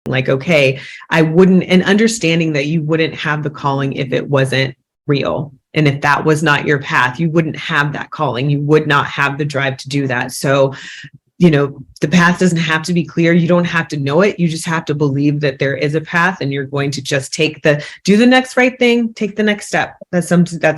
like, okay, I wouldn't, and understanding that you wouldn't have the calling if it wasn't real. And if that was not your path, you wouldn't have that calling. You would not have the drive to do that. So, the path doesn't have to be clear. You don't have to know it. You just have to believe that there is a path, and you're going to just do the next right thing, take the next step. That's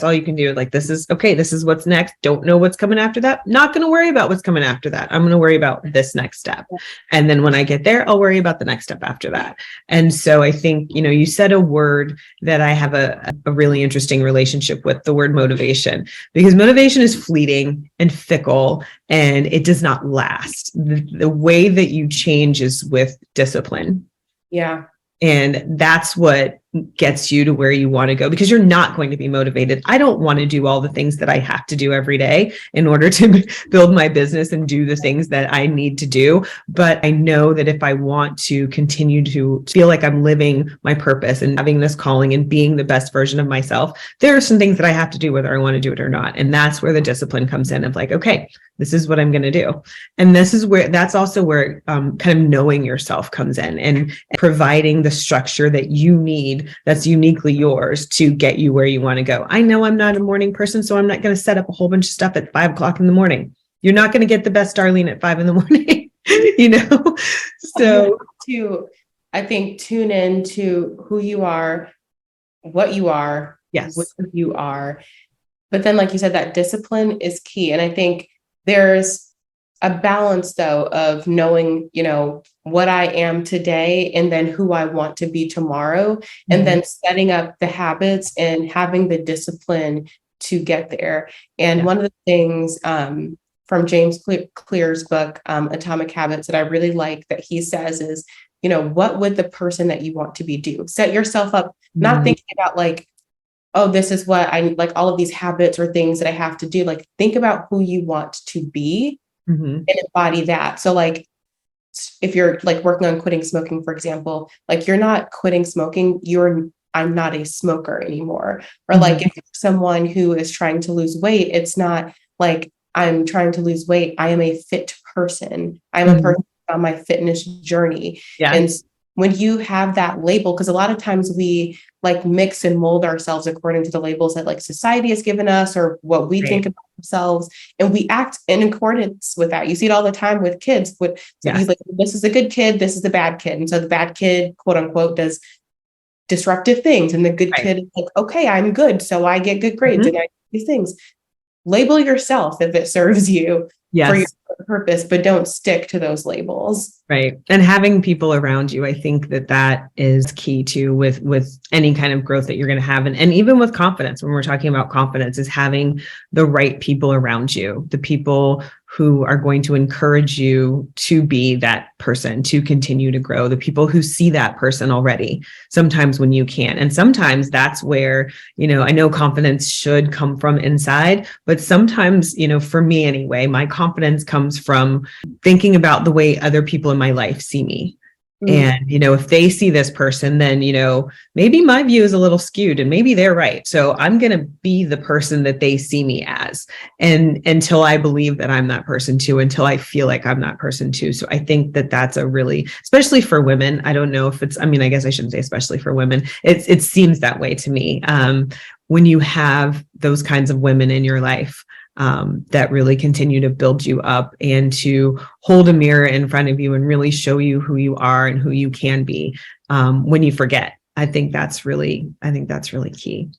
all you can do. Like, this is what's next. Don't know what's coming after that. Not going to worry about what's coming after that. I'm going to worry about this next step. And then when I get there, I'll worry about the next step after that. And so I think, you said a word that I have a really interesting relationship with, the word motivation, because motivation is fleeting and fickle, and it does not last. The way that you change is with discipline. Yeah. And that's what gets you to where you want to go, because you're not going to be motivated. I don't want to do all the things that I have to do every day in order to build my business and do the things that I need to do. But I know that if I want to continue to feel like I'm living my purpose and having this calling and being the best version of myself, there are some things that I have to do whether I want to do it or not. And that's where the discipline comes in of like, okay, this is what I'm going to do. And that's also where kind of knowing yourself comes in, and providing the structure that you need that's uniquely yours to get you where you want to go. I know I'm not a morning person, so I'm not going to set up a whole bunch of stuff at 5 o'clock in the morning. You're not going to get the best Darlene at 5 in the morning, So I think tune in to who you are, what you are, yes, what you are. But then, like you said, that discipline is key. And I think there's a balance, though, of knowing, what I am today and then who I want to be tomorrow, and then setting up the habits and having the discipline to get there. And one of the things from James Clear's book, Atomic Habits, that I really like that he says is, what would the person that you want to be do? Set yourself up, not thinking about like, oh, this is what I like, all of these habits or things that I have to do. Like, think about who you want to be and embody that. So like, if you're like working on quitting smoking, for example, like you're not quitting smoking, I'm not a smoker anymore. Or like if you're someone who is trying to lose weight, it's not like I'm trying to lose weight. I am a fit person. I'm a person on my fitness journey. Yeah. And when you have that label, because a lot of times we like mix and mold ourselves according to the labels that like society has given us or what we think about ourselves, and we act in accordance with that. You see it all the time with kids. He's like, this is a good kid, this is the bad kid. And so the bad kid, quote unquote, does disruptive things. And the good kid is like, okay, I'm good, so I get good grades and I do these things. Label yourself if it serves you for your purpose, but don't stick to those labels. Right. And having people around you, I think that is key too with any kind of growth that you're going to have. And even with confidence, when we're talking about confidence, is having the right people around you, the people who are going to encourage you to be that person, to continue to grow, the people who see that person already, sometimes when you can't. And sometimes that's where, I know confidence should come from inside, but sometimes, for me anyway, my confidence comes from thinking about the way other people in my life see me. And, if they see this person, then, maybe my view is a little skewed and maybe they're right. So I'm going to be the person that they see me as, and until I believe that I'm that person too, until I feel like I'm that person too. So I think that's a really, especially for women, I don't know if I guess I shouldn't say especially for women. It seems that way to me. When you have those kinds of women in your life, that really continue to build you up and to hold a mirror in front of you and really show you who you are and who you can be when you forget. I think that's really key.